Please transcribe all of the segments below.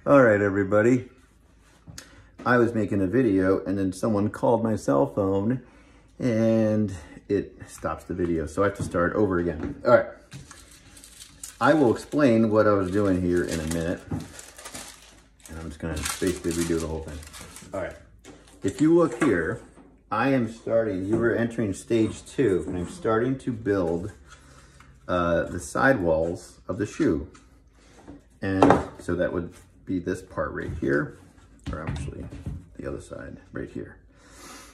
All right, everybody. I was making a video and then someone called my cell phone and it stops the video. So I have to start over again. All right. I will explain what I was doing here in a minute. And I'm just gonna basically redo the whole thing. All right. If you look here, I am starting, you were entering stage 2, and I'm starting to build the sidewalls of the shoe. And so that would be this part right here, or actually the other side right here.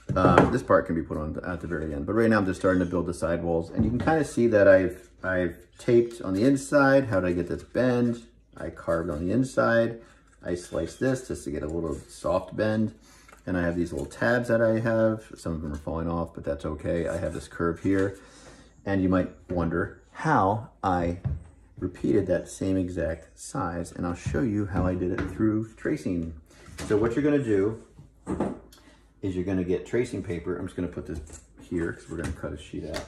This part can be put on at the very end, but right now I'm just starting to build the sidewalls, and you can kind of see that I've taped on the inside. How did I get this bend? I carved on the inside. I sliced this just to get a little soft bend. And I have these little tabs that I have. Some of them are falling off, but that's okay. I have this curve here. And you might wonder how I repeated that same exact size. And I'll show you how I did it through tracing. So what you're gonna do is you're gonna get tracing paper. I'm just gonna put this here because we're gonna cut a sheet out.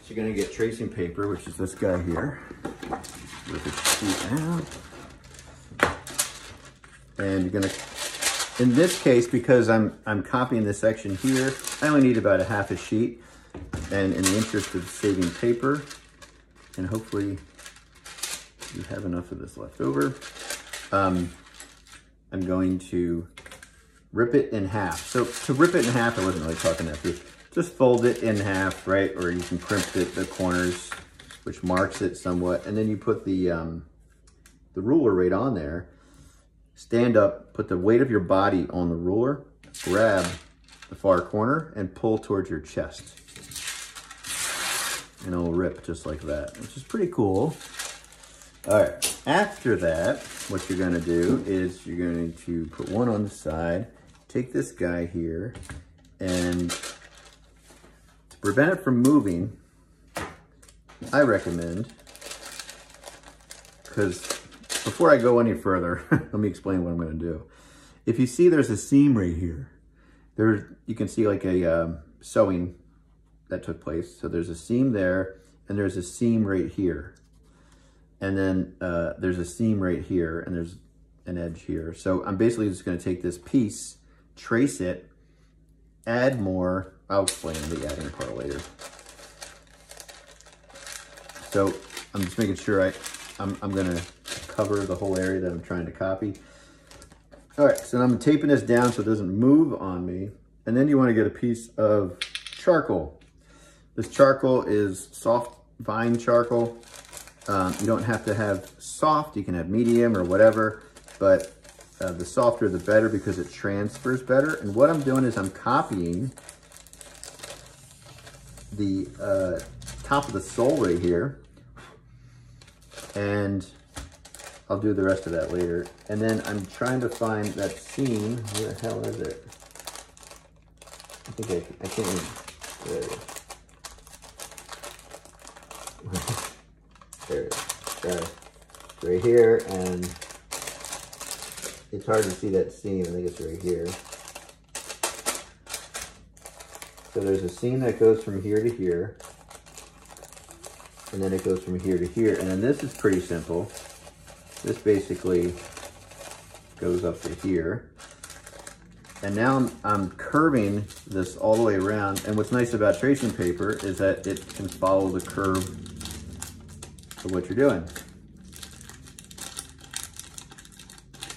So you're gonna get tracing paper, which is this guy here. Rip the sheet out. And you're gonna, in this case, because I'm copying this section here, I only need about a half a sheet. And in the interest of saving paper, and hopefully you have enough of this left over, I'm going to rip it in half. So to rip it in half, I wasn't really talking that through. Just fold it in half, right? Or you can crimp it, the corners, which marks it somewhat. And then you put the ruler right on there. Stand up, put the weight of your body on the ruler, grab the far corner and pull towards your chest. And it'll rip just like that, which is pretty cool. All right, after that, what you're gonna do is you're going to put one on the side, take this guy here, and to prevent it from moving, I recommend, because before I go any further, let me explain what I'm gonna do. If you see there's a seam right here, you can see like a sewing that took place. So there's a seam there, and there's a seam right here. And then there's a seam right here, and there's an edge here. So I'm basically just gonna take this piece, trace it, add more. I'll explain the adding part later. So I'm just making sure I'm gonna cover the whole area that I'm trying to copy. All right, so I'm taping this down so it doesn't move on me. And then you wanna get a piece of charcoal. This charcoal is soft vine charcoal. You don't have to have soft, you can have medium or whatever, but the softer the better because it transfers better. And what I'm doing is I'm copying the top of the sole right here, and I'll do the rest of that later. And then I'm trying to find that seam. Where the hell is it? I think I can't even, there it is. There it is. Right here, and it's hard to see that seam. I think it's right here. So there's a seam that goes from here to here, and then it goes from here to here. And then this is pretty simple. This basically goes up to here. And now I'm curving this all the way around. And what's nice about tracing paper is that it can follow the curve of what you're doing.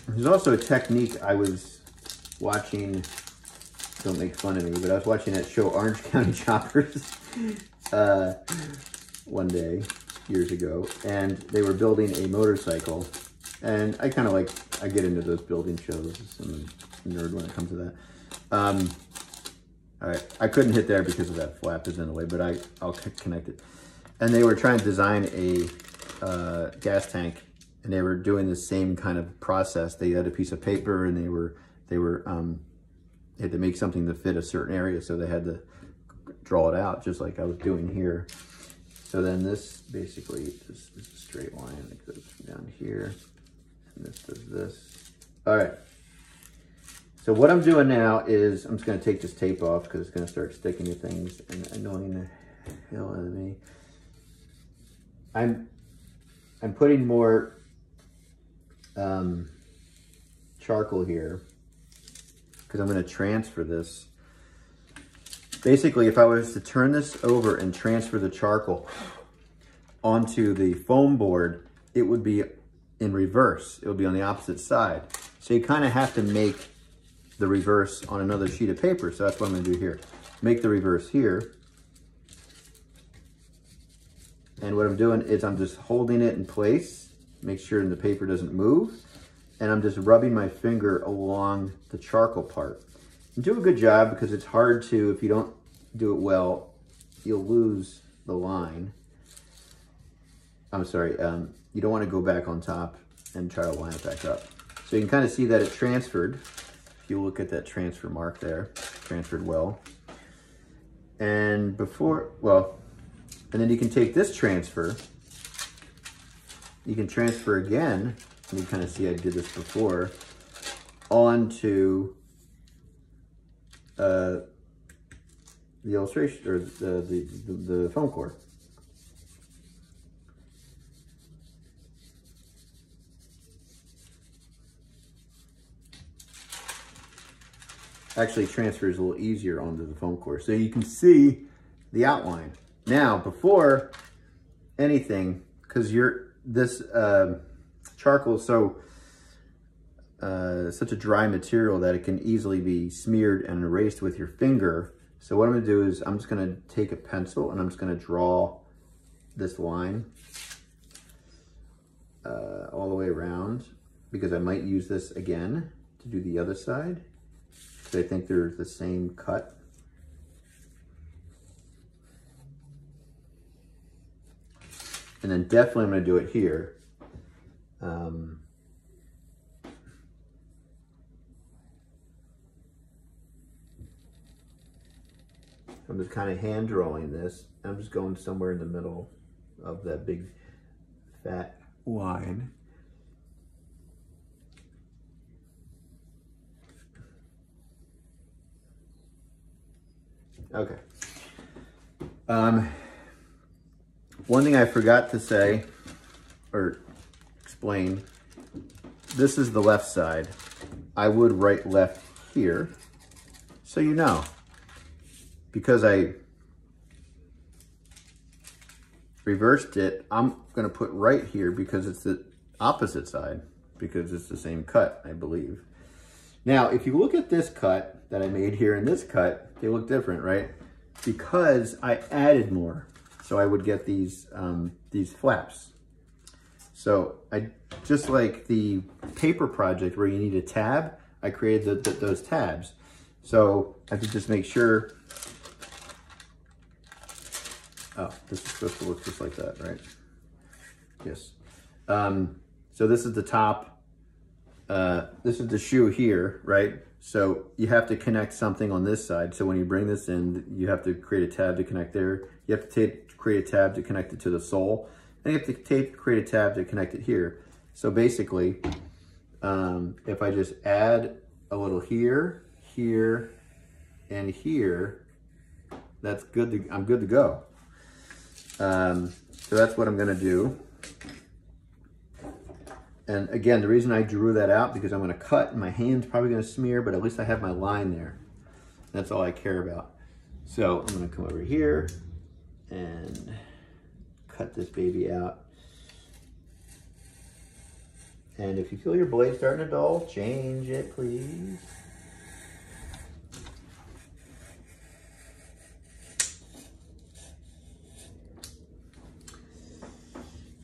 There's also a technique I was watching, don't make fun of me, but I was watching that show Orange County Choppers one day, years ago, and they were building a motorcycle. And I kind of like, I get into those building shows. I'm a nerd when it comes to that. All right, I couldn't hit there because of that flap is in the way, but I'll connect it. And they were trying to design a gas tank, and they were doing the same kind of process. They had a piece of paper, and they had to make something to fit a certain area, so they had to draw it out, just like I was doing here. So then this basically is a straight line that goes from down here, and this does this. All right. So what I'm doing now is I'm just going to take this tape off because it's going to start sticking to things and annoying the hell out of me. I'm putting more charcoal here because I'm going to transfer this. Basically, if I was to turn this over and transfer the charcoal onto the foam board, it would be in reverse. It would be on the opposite side. So you kind of have to make the reverse on another sheet of paper. So that's what I'm going to do here. Make the reverse here. And what I'm doing is I'm just holding it in place, make sure the paper doesn't move. And I'm just rubbing my finger along the charcoal part. And do a good job because it's hard to, if you don't do it well, you'll lose the line. I'm sorry, you don't want to go back on top and try to line it back up. So you can kind of see that it transferred. If you look at that transfer mark there, transferred well. And before, well, and then you can take this transfer, you can transfer again, and you kind of see I did this before, onto the illustration, or the foam core. Actually transfers a little easier onto the foam core. So you can see the outline. Now, before anything, because this charcoal is such a dry material that it can easily be smeared and erased with your finger. So what I'm gonna do is I'm just gonna take a pencil and I'm just gonna draw this line all the way around, because I might use this again to do the other side. I think they're the same cut. And then definitely I'm going to do it here. I'm just kind of hand drawing this. I'm just going somewhere in the middle of that big fat line. Okay. One thing I forgot to say or explain, this is the left side. I would write left here, so you know. Because I reversed it, I'm gonna put right here because it's the opposite side, because it's the same cut, I believe. Now, if you look at this cut that I made here and this cut, they look different, right? Because I added more. So I would get these flaps. So I, just like the paper project where you need a tab, I created those tabs. So I have to just make sure, oh, this is supposed to look just like that, right? Yes. So this is the top. This is the shoe here, right? So you have to connect something on this side. So when you bring this in, you have to create a tab to connect there. You have to create a tab to connect it to the sole. And you have to create a tab to connect it here. So basically, if I just add a little here, here, and here, that's good. I'm good to go. So that's what I'm gonna do. And again, the reason I drew that out, because I'm gonna cut, and my hand's probably gonna smear, but at least I have my line there. That's all I care about. So I'm gonna come over here and cut this baby out. And if you feel your blade starting to dull, change it, please.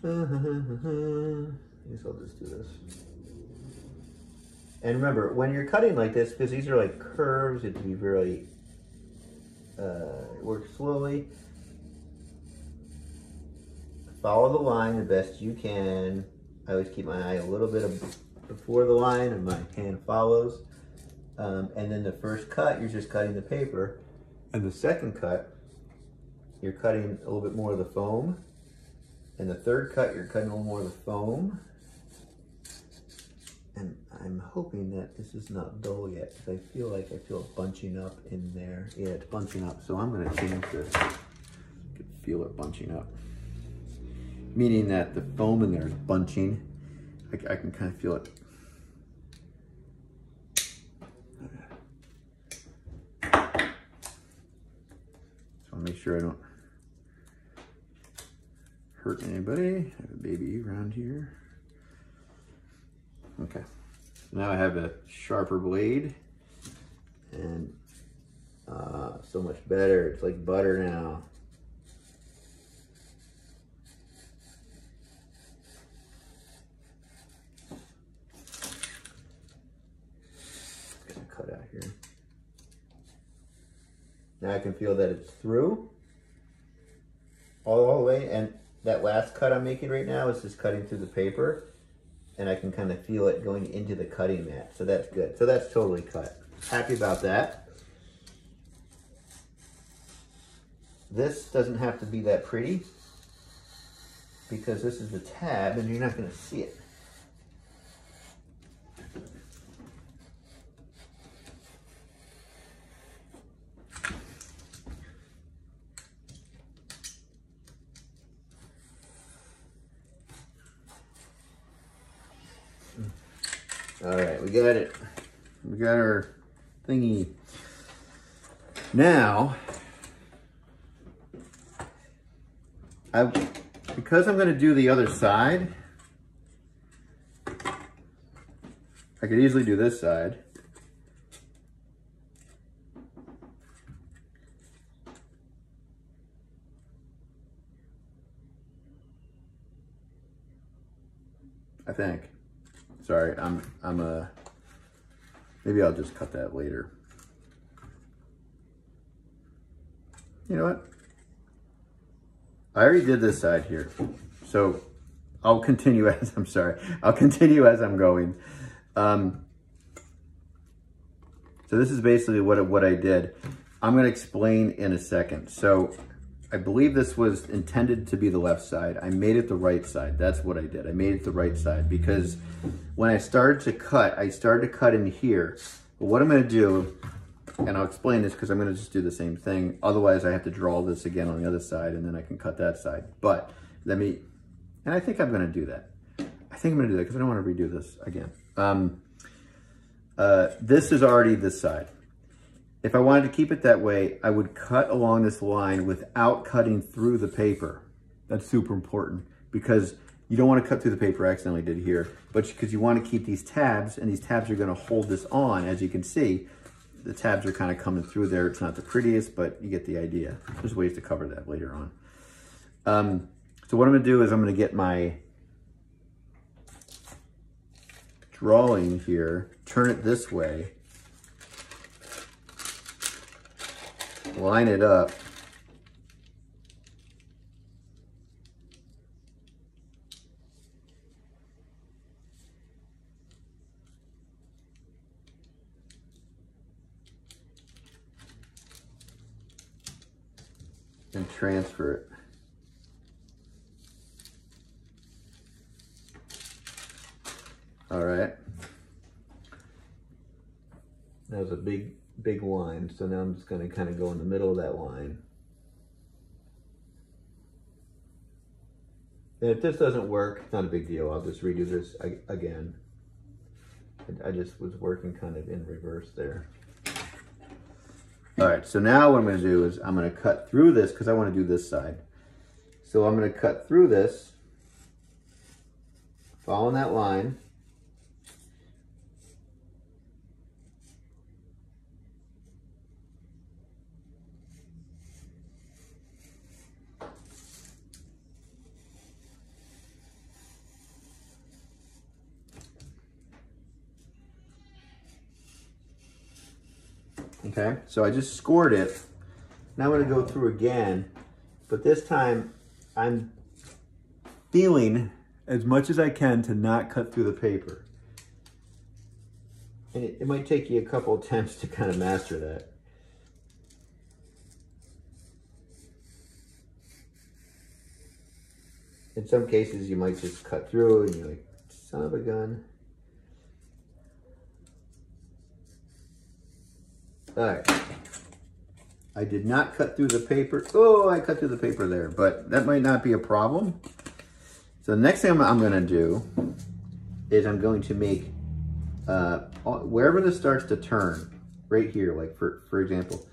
I guess I'll just do this. And remember, when you're cutting like this, because these are like curves, you have to be very, work slowly. Follow the line the best you can. I always keep my eye a little bit before the line and my hand follows. And then the first cut, you're just cutting the paper. And the second cut, you're cutting a little bit more of the foam. And the third cut, you're cutting a little more of the foam. And I'm hoping that this is not dull yet, because I feel like I feel it bunching up in there. Yeah, it's bunching up, so I'm gonna change this. I can feel it bunching up. Meaning that the foam in there is bunching. I can kind of feel it. So I'll make sure I don't hurt anybody. I have a baby around here. Okay, so now I have a sharper blade, and so much better. It's like butter now. Gonna cut out here. Now I can feel that it's through all the way, and that last cut I'm making right now is just cutting through the paper, and I can kind of feel it going into the cutting mat. So that's good. So that's totally cut. Happy about that. This doesn't have to be that pretty because this is the tab and you're not going to see it. All right, we got it. We got our thingy. Now, because I'm going to do the other side, I could easily do this side. I think. Sorry, maybe I'll just cut that later. You know what? I already did this side here, so I'll continue as, I'll continue as I'm going. So this is basically what I did. I'm gonna explain in a second. So I believe this was intended to be the left side. I made it the right side. That's what I did. I made it the right side because when I started to cut, I started to cut in here. But what I'm gonna do, and I'll explain this because I'm gonna just do the same thing. Otherwise I have to draw this again on the other side and then I can cut that side. But let me, and I think I'm gonna do that. I think I'm gonna do that because I don't wanna redo this again. This is already this side. If I wanted to keep it that way, I would cut along this line without cutting through the paper. That's super important because you don't want to cut through the paper. I accidentally did here, but because you want to keep these tabs, and these tabs are going to hold this on. As you can see, the tabs are kind of coming through there. It's not the prettiest, but you get the idea. There's ways to cover that later on. So what I'm going to do is I'm going to get my drawing here, turn it this way, line it up, and transfer it. All right. That was a big line, so now I'm just going to kind of go in the middle of that line. And if this doesn't work, not a big deal. I'll just redo this again. I just was working kind of in reverse there. All right, so now what I'm going to do is I'm going to cut through this because I want to do this side. So I'm going to cut through this, following that line. Okay, so I just scored it. Now I'm going to go through again, but this time I'm feeling as much as I can to not cut through the paper. And it might take you a couple attempts to kind of master that. In some cases, you might just cut through and you're like, son of a gun. All right, I did not cut through the paper. Oh, I cut through the paper there, but that might not be a problem. So the next thing I'm gonna do is I'm going to make, wherever this starts to turn, right here, like for example,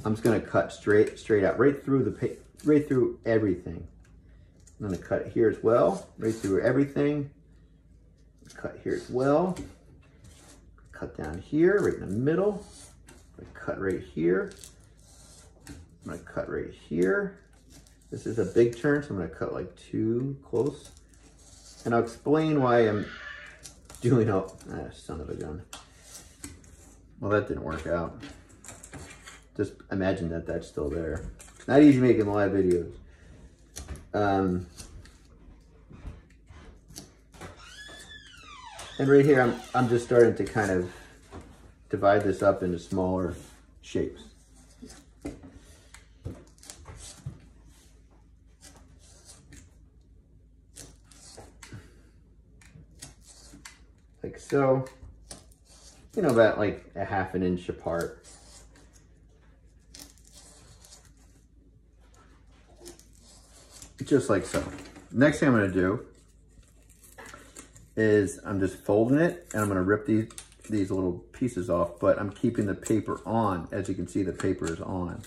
I'm just gonna cut straight out, right through everything. I'm gonna cut it here as well, right through everything. Cut here as well. Cut down here, right in the middle. Cut right here. I'm gonna cut right here. This is a big turn, so I'm gonna cut like too close. And I'll explain why I'm doing son of a gun. Well, that didn't work out. Just imagine that that's still there. Not easy making live videos. And right here, I'm just starting to kind of divide this up into smaller shapes. Like so, you know, about like a ½ an inch apart. Just like so. Next thing I'm gonna do is I'm just folding it and I'm gonna rip these little pieces off, but I'm keeping the paper on. As you can see, the paper is on.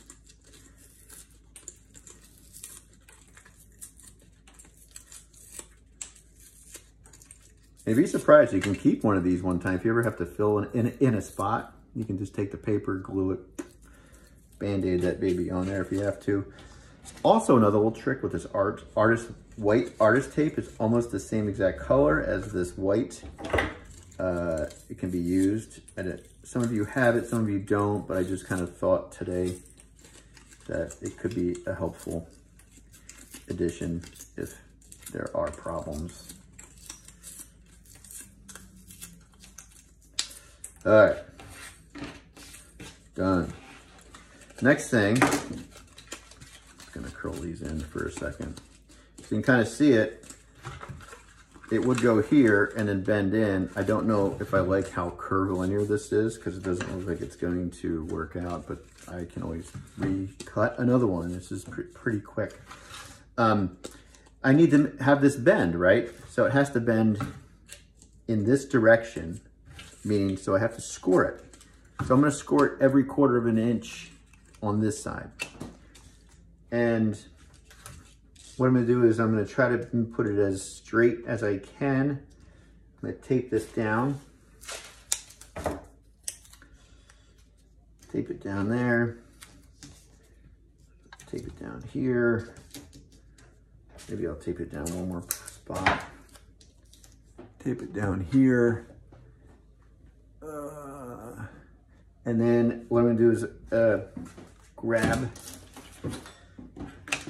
You'd be surprised, you can keep one of these one time. If you ever have to fill in a spot, you can just take the paper, glue it, Band-Aid that baby on there if you have to. Also, another little trick with this white artist tape, is almost the same exact color as this white. It can be used, and some of you have it, some of you don't, but I just kind of thought today that it could be a helpful addition if there are problems. All right, done. Next thing, I'm gonna curl these in for a second. So you can kind of see it. It would go here and then bend in. I don't know if I like how curvilinear this is because it doesn't look like it's going to work out, but I can always recut another one. This is pretty quick. I need to have this bend, right? So it has to bend in this direction, meaning, so I have to score it. So I'm gonna score it every ¼ of an inch on this side. And what I'm gonna do is I'm gonna try to put it as straight as I can. I'm gonna tape this down. Tape it down there. Tape it down here. Maybe I'll tape it down one more spot. Tape it down here. And then what I'm gonna do is grab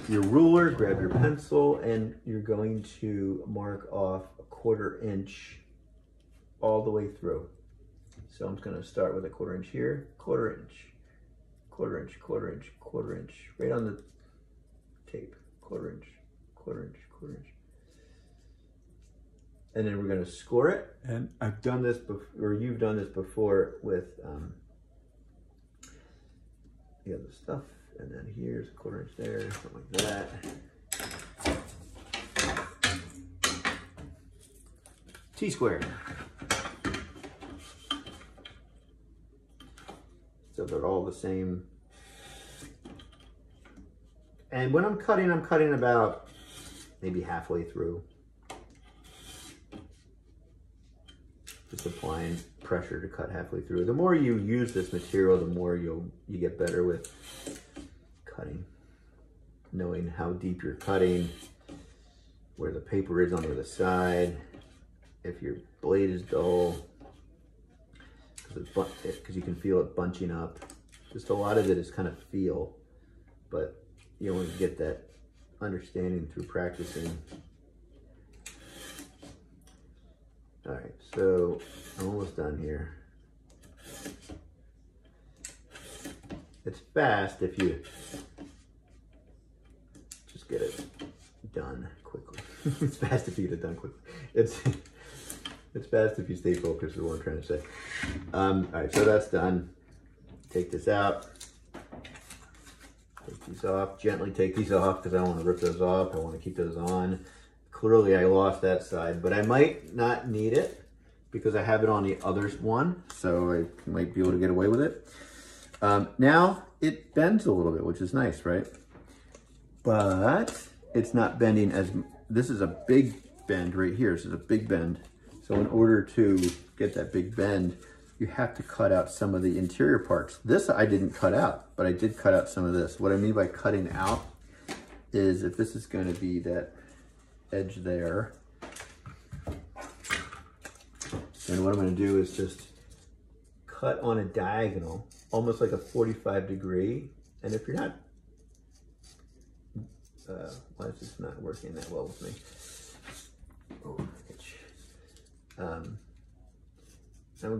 your ruler, grab your pencil, and you're going to mark off a ¼ inch all the way through. So I'm just gonna start with a ¼ inch here, ¼ inch, ¼ inch, ¼ inch, ¼ inch, right on the tape, ¼ inch, ¼ inch, ¼ inch. And then we're gonna score it. And I've done this before, or you've done this before with the other stuff. And then here's a ¼ inch there, something like that. T-square. So they're all the same. And when I'm cutting about maybe halfway through. Just applying pressure to cut halfway through. The more you use this material, the more you get better with cutting. Knowing how deep you're cutting, where the paper is on the other side, if your blade is dull, because you can feel it bunching up. Just a lot of it is kind of feel, but you only get that understanding through practicing. All right, so I'm almost done here. It's fast if you just get it done quickly. It's fast if you get it done quickly. It's fast if you stay focused is what I'm trying to say. All right, so that's done. Take this out. Take these off. Gently take these off because I don't want to rip those off. I want to keep those on. clearly I lost that side, but I might not need it because I have it on the other one, so I might be able to get away with it. Now it bends a little bit, which is nice, right? But it's not bending as, this is a big bend right here. This is a big bend. So in order to get that big bend, you have to cut out some of the interior parts. This I didn't cut out, but I did cut out some of this. What I mean by cutting out is if this is going to be that edge there, then what I'm going to do is just cut on a diagonal, almost like a 45 degree. And if you're not, why is this not working that well with me? Oh, itch. I'm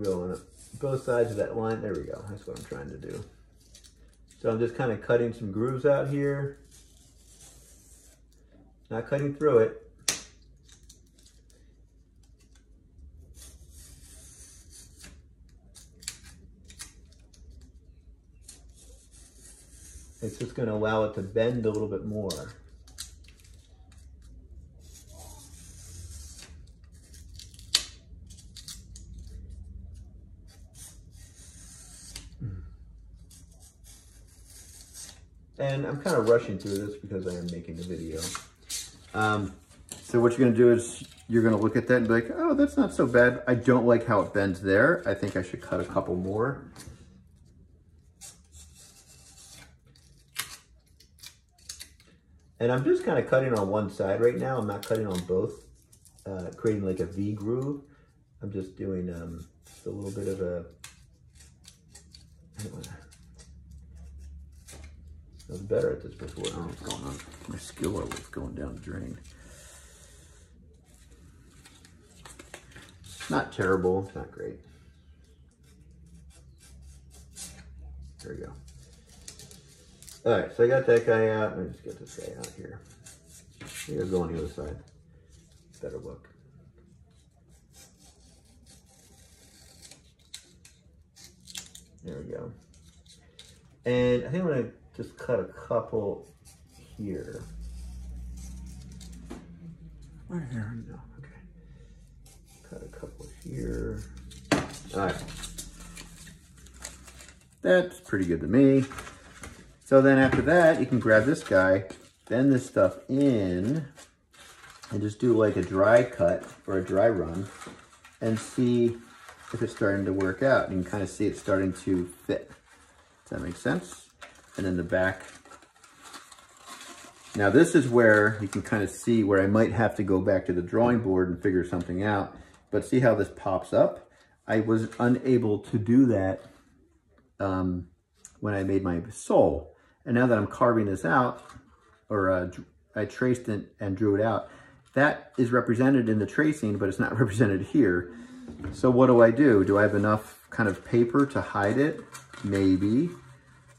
going both sides of that line. There we go. That's what I'm trying to do. So I'm just kind of cutting some grooves out here. Not cutting through it. It's just going to allow it to bend a little bit more. And I'm kind of rushing through this because I am making a video. So what you're going to do is you're going to look at that and be like, oh, that's not so bad. I don't like how it bends there. I think I should cut a couple more. And I'm just kind of cutting on one side right now. I'm not cutting on both, creating like a V groove. I'm just doing just a little bit of a, I was better at this before. I don't know what's going on. My skill level is going down the drain. Not terrible, it's not great. There we go. All right, so I got that guy out. Let me just get this guy out here. You guys go on the other side. Better look. There we go. And I think I'm gonna just cut a couple here. Where here? No, okay. Cut a couple here. All right. That's pretty good to me. So then after that, you can grab this guy, bend this stuff in, and just do like a dry cut or a dry run and see if it's starting to work out. You can kind of see it starting to fit. Does that make sense? And then the back. Now this is where you can kind of see where I might have to go back to the drawing board and figure something out. But see how this pops up? I was unable to do that when I made my sole. And now that I'm carving this out, or I traced it and drew it out, that is represented in the tracing, but it's not represented here. So what do? Do I have enough kind of paper to hide it? Maybe.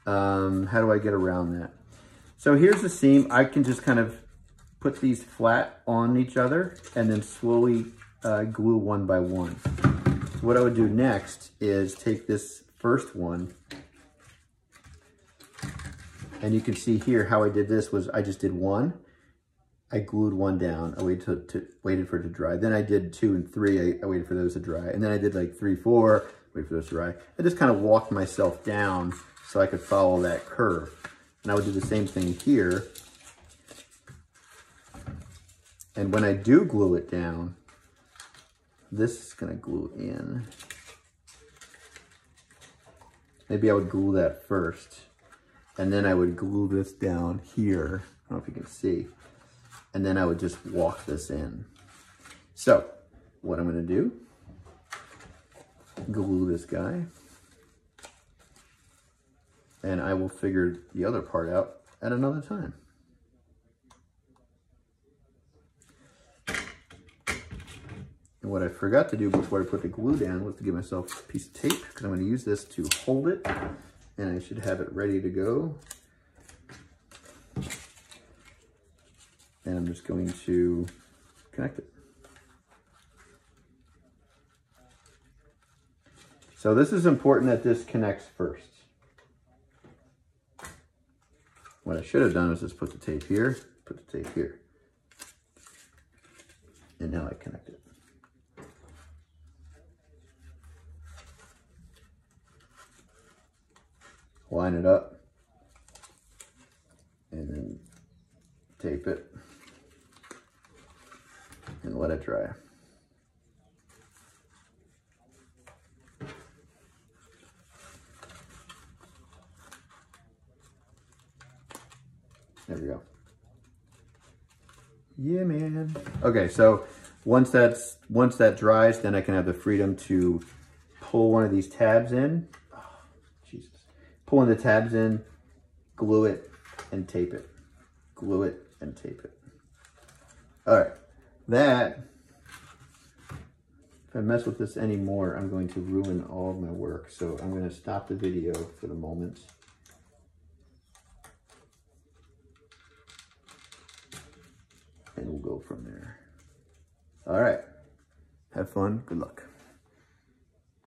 How do I get around that? So here's the seam. I can just kind of put these flat on each other and then slowly glue one by one. So what I would do next is take this first one, and you can see here how I did this was I just did one. I glued one down. I waited for it to dry. Then I did 2 and 3. I waited for those to dry. And then I did like 3, 4, wait for those to dry. I just kind of walked myself down so I could follow that curve. And I would do the same thing here. And when I do glue it down, this is gonna glue in. Maybe I would glue that first. And then I would glue this down here. I don't know if you can see. And then I would just walk this in. So what I'm gonna do, glue this guy, and I will figure the other part out at another time. And what I forgot to do before I put the glue down was to give myself a piece of tape, because I'm gonna use this to hold it, and I should have it ready to go. And I'm just going to connect it. So this is important that this connects first. What I should have done is just put the tape here, put the tape here. line it up, and then tape it and let it dry. There we go. Yeah, man. Okay, so once that dries, then I can have the freedom to pull one of these tabs in. Oh, Jesus. Pull one of the tabs in, glue it, and tape it. Glue it and tape it. All right, that, if I mess with this anymore, I'm going to ruin all of my work. So I'm going to stop the video for the moment. And we'll go from there. All right, have fun, good luck.